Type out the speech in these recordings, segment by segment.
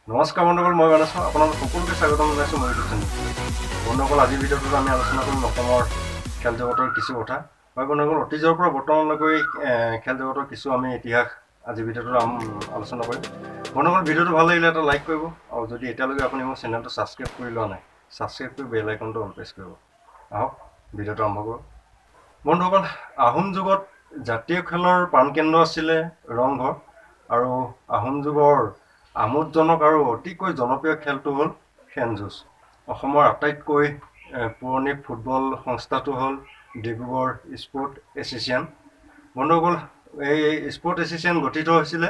নমস্কাৰ বন্ধুসকল, মই মানস আপোনালোক সকলোকে স্বাগতম জনাইছোঁ মোৰ ইউটিউব চেনেল। বন্ধুসকল, আজিৰ ভিডিঅ'টোত আমি আলোচনা কৰিম অসমৰ খেল জগতৰ কিছু কথা। হয় বন্ধুসকল, অতীজৰ পৰা বৰ্তমানলৈকে খেল জগতৰ কিছু আমি ইতিহাস আজিৰ ভিডিঅ'টোত আলোচনা কৰিম। বন্ধুসকল, ভিডিঅ'টো ভাল লাগিলে এটা লাইক কৰিব, আৰু যদি এতিয়ালৈকে আপুনি মোৰ চেনেলটো ছাবস্ক্ৰাইব কৰি লোৱা নাই, ছাবস্ক্ৰাইব কৰি বেল আইকনটো অন প্ৰেছ কৰিব। আহক ভিডিঅ'টো আৰম্ভ কৰোঁ। বন্ধুসকল, আহোম যুগত জাতীয় খেলৰ প্ৰাণকেন্দ্ৰ আছিলে ৰংঘৰ, আৰু আহোম যুগৰ আমোদজনক আৰু অতিকৈ জনপ্ৰিয় খেলটো হ'ল শেন যুঁজ। অসমৰ আটাইতকৈ পুৰণি ফুটবল সংস্থাটো হ'ল ডিব্ৰুগড় স্পৰ্ট এছ'চিয়েশ্যন। বন্ধুসকল, এই স্পৰ্ট এছ'চিয়েশ্যন গঠিত হৈছিলে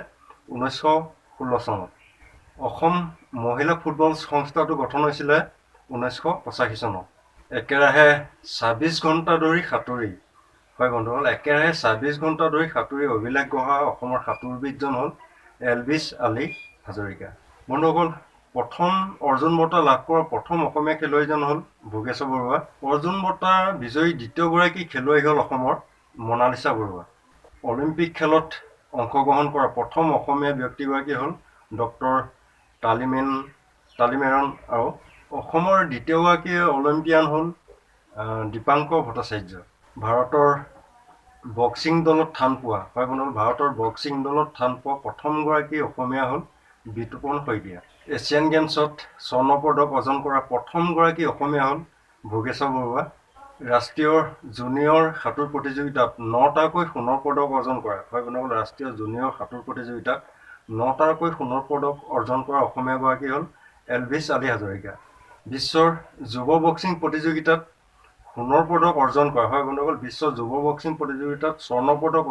1916 চনত। অসম মহিলা ফুটবল সংস্থাটো গঠন হৈছিলে 1985 চনত। একেৰাহে 26 ঘণ্টা ধৰি সাঁতুৰি, হয় বন্ধুসকল, একেৰাহে 26 ঘণ্টা ধৰি সাঁতুৰি অভিলেখ গঢ়া অসমৰ সাঁতোৰবিদজন হ'ল এলভিছ আলী হাজৰিকা। বন্ধুসকল, প্ৰথম অৰ্জুন বঁটা লাভ কৰা প্ৰথম অসমীয়া খেলুৱৈজন হ'ল ভোগেশ্বৰ বৰুৱা। অৰ্জুন বঁটা বিজয়ী দ্বিতীয়গৰাকী খেলুৱৈ হ'ল অসমৰ মনালিছা বৰুৱা। অলিম্পিক খেলত অংশগ্ৰহণ কৰা প্ৰথম অসমীয়া ব্যক্তিগৰাকী হ'ল ডক্টৰ তালিমেৰন, আৰু অসমৰ দ্বিতীয়গৰাকী অলিম্পিয়ান হ'ল দীপাংকৰ ভট্টাচাৰ্য। ভাৰতৰ বক্সিং দলত স্থান পোৱা, হয় বন্ধুসকল, ভাৰতৰ বক্সিং দলত স্থান পোৱা প্ৰথমগৰাকী অসমীয়া হ'ল বিতুপন শইকীয়া। এছিয়ান গেমছত স্বৰ্ণ পদক অৰ্জন কৰা প্ৰথমগৰাকী অসমীয়া হ'ল ভোগেশ্বৰ বৰুৱা। ৰাষ্ট্ৰীয় জুনিয়ৰ সাঁতোৰ প্ৰতিযোগিতাত 9টাকৈ সোণৰ পদক অৰ্জন কৰা, হয় বন্ধুসকল, ৰাষ্ট্ৰীয় জুনিয়ৰ সাঁতোৰ প্ৰতিযোগিতাত 9টাকৈ সোণৰ পদক অৰ্জন কৰা অসমীয়াগৰাকী হ'ল এলভিছ আলী হাজৰিকা। বিশ্বৰ যুৱ বক্সিং প্ৰতিযোগিতাত সোণৰ পদক অৰ্জন কৰা, হয় বন্ধুসকল, বিশ্বৰ যুৱ বক্সিং প্ৰতিযোগিতাত স্বৰ্ণ পদক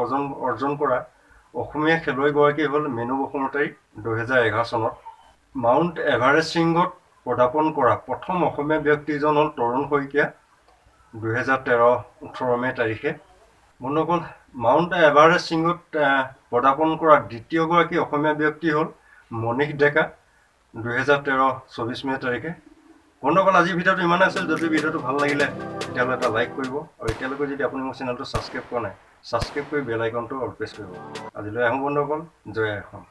অৰ্জন কৰা অসমীয়া খেলুৱৈগৰাকী হ'ল মেনু বসুমতাৰী 2011 চনত। মাউণ্ট এভাৰেষ্ট শৃংগত পদাৰ্পণ কৰা প্ৰথম অসমীয়া ব্যক্তিজন হ'ল তৰুণ শইকীয়া 2013-18 মে' তাৰিখে। বন্ধুসকল, মাউণ্ট এভাৰেষ্ট শৃংগত পদাৰ্পণ কৰা দ্বিতীয়গৰাকী অসমীয়া ব্যক্তি হ'ল মনীষ ডেকা 2013-24 মে' তাৰিখে। বন্ধুসকল, আজিৰ ভিডিঅ'টো ইমানেই আছিল। যদি ভিডিঅ'টো ভাল লাগিলে তেতিয়াহ'লে এটা লাইক কৰিব, আৰু এতিয়ালৈকে যদি আপুনি মোৰ চেনেলটো ছাবস্ক্ৰাইব কৰা নাই, ছাবস্ক্ৰাইব কৰি বেল আইকনটো অল প্ৰেছ কৰিব। আজিলৈ আহোঁ বন্ধুসকল, জয় অসম।